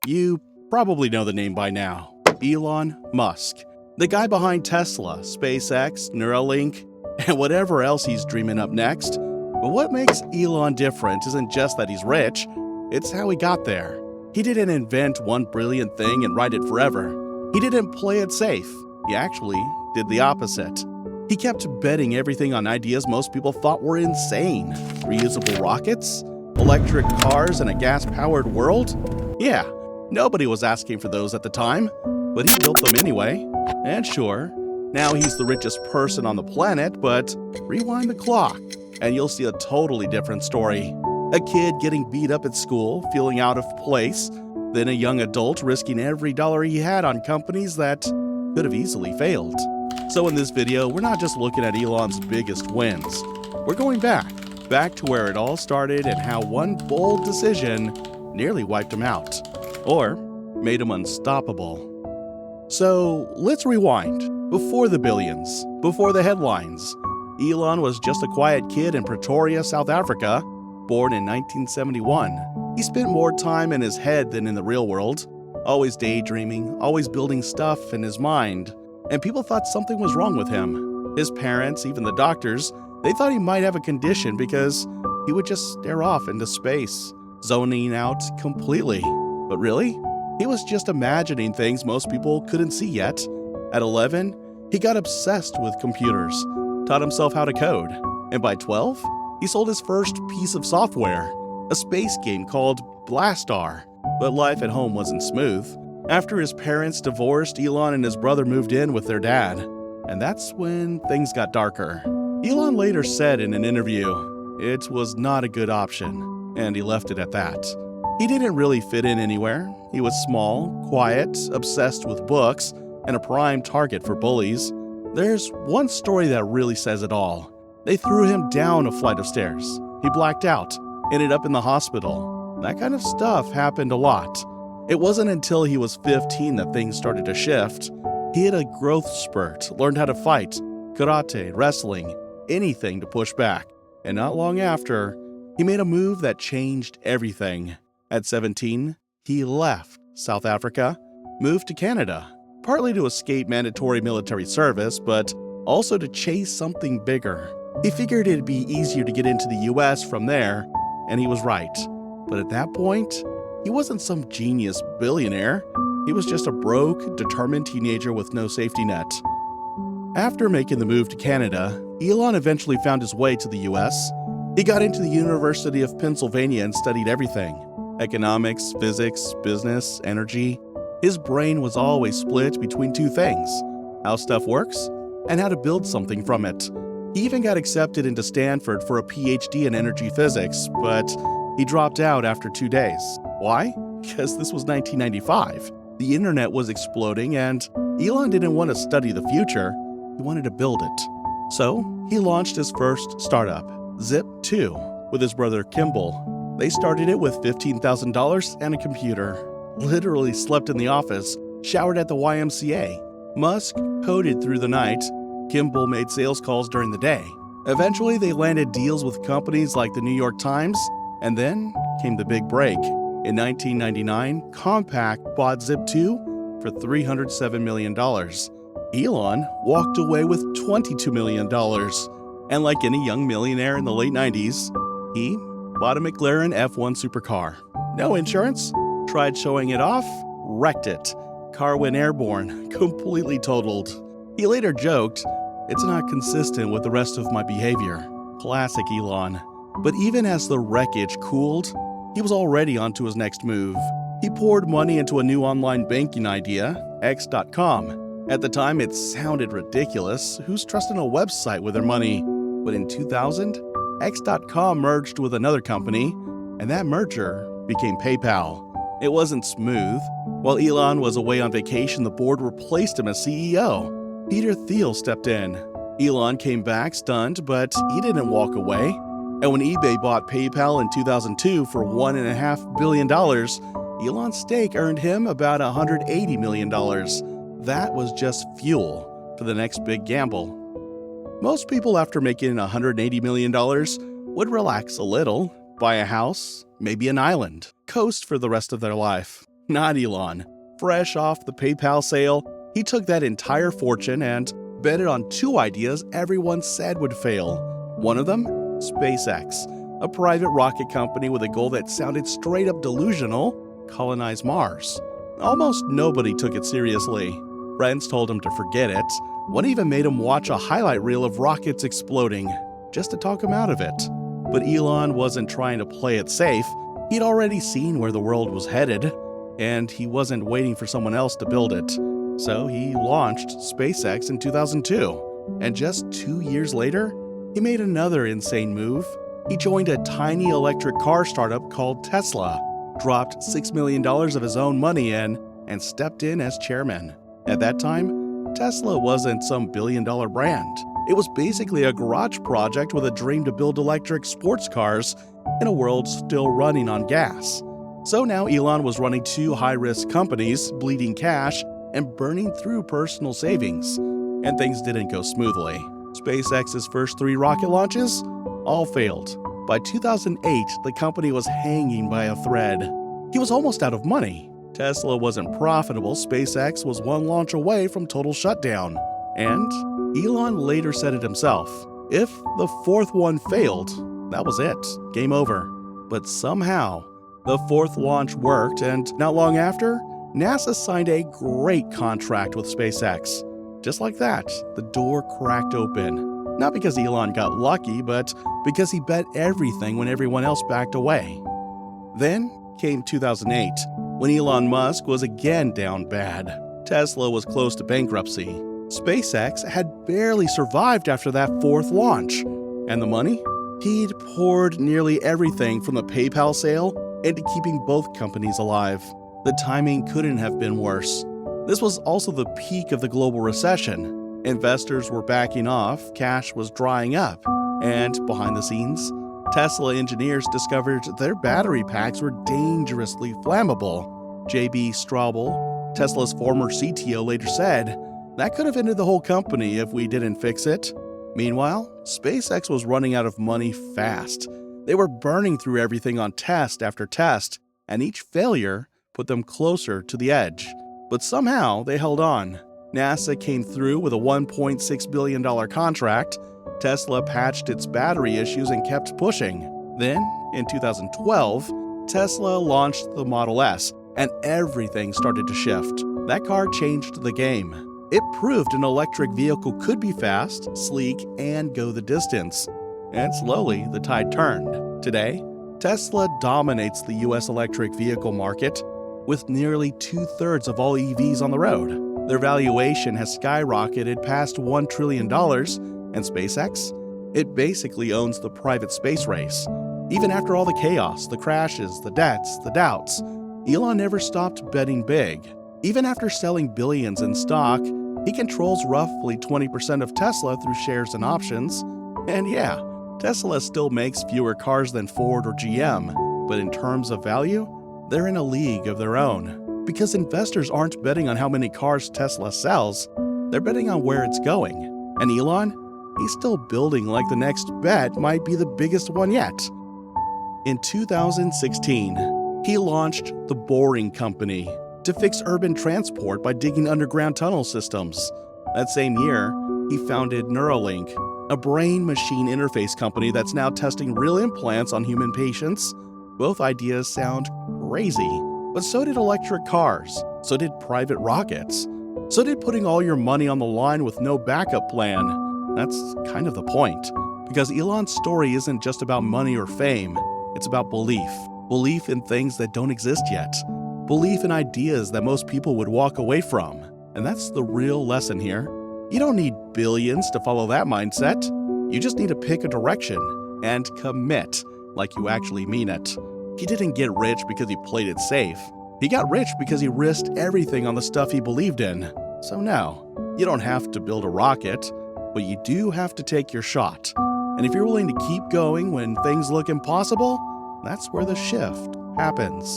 You probably know the name by now. Elon Musk. The guy behind Tesla, SpaceX, Neuralink, and whatever else he's dreaming up next. But what makes Elon different isn't just that he's rich, it's how he got there. He didn't invent one brilliant thing and ride it forever. He didn't play it safe. He actually did the opposite. He kept betting everything on ideas most people thought were insane. Reusable rockets? Electric cars in a gas-powered world? Yeah, nobody was asking for those at the time, but he built them anyway. And sure, now he's the richest person on the planet, but rewind the clock, and you'll see a totally different story. A kid getting beat up at school, feeling out of place, then a young adult risking every dollar he had on companies that could have easily failed. So in this video, we're not just looking at Elon's biggest wins. We're going back to where it all started and how one bold decision nearly wiped him out, or made him unstoppable. So let's rewind. Before the billions, before the headlines, Elon was just a quiet kid in Pretoria, South Africa, born in 1971. He spent more time in his head than in the real world, always daydreaming, always building stuff in his mind. And people thought something was wrong with him. His parents, even the doctors, they thought he might have a condition because he would just stare off into space, zoning out completely. But really, he was just imagining things most people couldn't see yet. At 11, he got obsessed with computers, taught himself how to code, and by 12, he sold his first piece of software, a space game called Blastar. But life at home wasn't smooth. After his parents divorced, Elon and his brother moved in with their dad, and that's when things got darker. Elon later said in an interview, it was not a good option, and he left it at that. He didn't really fit in anywhere. He was small, quiet, obsessed with books, and a prime target for bullies. There's one story that really says it all. They threw him down a flight of stairs. He blacked out, ended up in the hospital. That kind of stuff happened a lot. It wasn't until he was 15 that things started to shift. He had a growth spurt, learned how to fight, karate, wrestling, anything to push back. And not long after, he made a move that changed everything. At 17, he left South Africa, moved to Canada, partly to escape mandatory military service, but also to chase something bigger. He figured it'd be easier to get into the US from there, and he was right. But at that point, he wasn't some genius billionaire. He was just a broke, determined teenager with no safety net. After making the move to Canada, Elon eventually found his way to the US. He got into the University of Pennsylvania and studied everything: economics, physics, business, energy. His brain was always split between two things: how stuff works and how to build something from it. He even got accepted into Stanford for a PhD in energy physics, but he dropped out after 2 days. Why? Because this was 1995. The internet was exploding, and Elon didn't want to study the future. He wanted to build it. So he launched his first startup, Zip2, with his brother Kimball. They started it with $15,000 and a computer. Literally slept in the office, showered at the YMCA. Musk coded through the night. Kimball made sales calls during the day. Eventually, they landed deals with companies like the New York Times, and then came the big break. In 1999, Compaq bought Zip2 for $307 million. Elon walked away with $22 million. And like any young millionaire in the late 90s, he bought a McLaren F1 supercar. No insurance, tried showing it off, wrecked it. Car went airborne, completely totaled. He later joked, "It's not consistent with the rest of my behavior." Classic Elon. But even as the wreckage cooled, he was already onto his next move. He poured money into a new online banking idea, X.com. At the time, it sounded ridiculous. Who's trusting a website with their money? But in 2000, X.com merged with another company, and that merger became PayPal. It wasn't smooth. While Elon was away on vacation, the board replaced him as CEO. Peter Thiel stepped in. Elon came back stunned, but he didn't walk away. And when eBay bought PayPal in 2002 for $1.5 billion, Elon's stake earned him about $180 million. That was just fuel for the next big gamble. Most people, after making $180 million, would relax a little, buy a house, maybe an island, coast for the rest of their life. Not Elon. Fresh off the PayPal sale, he took that entire fortune and bet it on two ideas everyone said would fail. One of them, SpaceX, a private rocket company with a goal that sounded straight up delusional: colonize Mars. Almost nobody took it seriously. Friends told him to forget it. One even made him watch a highlight reel of rockets exploding, just to talk him out of it. But Elon wasn't trying to play it safe. He'd already seen where the world was headed, and he wasn't waiting for someone else to build it. So he launched SpaceX in 2002. And just 2 years later, he made another insane move. He joined a tiny electric car startup called Tesla, dropped $6 million of his own money in, and stepped in as chairman. At that time, Tesla wasn't some billion-dollar brand. It was basically a garage project with a dream to build electric sports cars in a world still running on gas. So now Elon was running two high-risk companies, bleeding cash and burning through personal savings. And things didn't go smoothly. SpaceX's first 3 rocket launches all failed. By 2008, the company was hanging by a thread. He was almost out of money. Tesla wasn't profitable. SpaceX was one launch away from total shutdown. And Elon later said it himself. If the 4th one failed, that was it. Game over. But somehow, the 4th launch worked, and not long after, NASA signed a great contract with SpaceX. Just like that, the door cracked open. Not because Elon got lucky, but because he bet everything when everyone else backed away. Then came 2008, when Elon Musk was again down bad. Tesla was close to bankruptcy. SpaceX had barely survived after that 4th launch. And the money? He'd poured nearly everything from the PayPal sale into keeping both companies alive. The timing couldn't have been worse. This was also the peak of the global recession. Investors were backing off, cash was drying up, and behind the scenes, Tesla engineers discovered their battery packs were dangerously flammable. J.B. Straubel, Tesla's former CTO, later said, "That could have ended the whole company if we didn't fix it." Meanwhile, SpaceX was running out of money fast. They were burning through everything on test after test, and each failure put them closer to the edge. But somehow they held on. NASA came through with a $1.6 billion contract. Tesla patched its battery issues and kept pushing. Then, in 2012, Tesla launched the Model S, and everything started to shift. That car changed the game. It proved an electric vehicle could be fast, sleek, and go the distance. And slowly, the tide turned. Today, Tesla dominates the US electric vehicle market, with nearly 2/3 of all EVs on the road. Their valuation has skyrocketed past $1 trillion, and SpaceX? It basically owns the private space race. Even after all the chaos, the crashes, the debts, the doubts, Elon never stopped betting big. Even after selling billions in stock, he controls roughly 20% of Tesla through shares and options. And yeah, Tesla still makes fewer cars than Ford or GM, but in terms of value, they're in a league of their own. Because investors aren't betting on how many cars Tesla sells, they're betting on where it's going. And Elon? He's still building like the next bet might be the biggest one yet. In 2016, he launched the Boring Company to fix urban transport by digging underground tunnel systems. That same year, he founded Neuralink, a brain-machine interface company that's now testing real implants on human patients. Both ideas sound crazy, but so did electric cars, so did private rockets, so did putting all your money on the line with no backup plan. That's kind of the point, because Elon's story isn't just about money or fame, it's about belief. Belief in things that don't exist yet. Belief in ideas that most people would walk away from. And that's the real lesson here. You don't need billions to follow that mindset. You just need to pick a direction and commit like you actually mean it. He didn't get rich because he played it safe. He got rich because he risked everything on the stuff he believed in. So no, you don't have to build a rocket, but you do have to take your shot. And if you're willing to keep going when things look impossible, that's where the shift happens.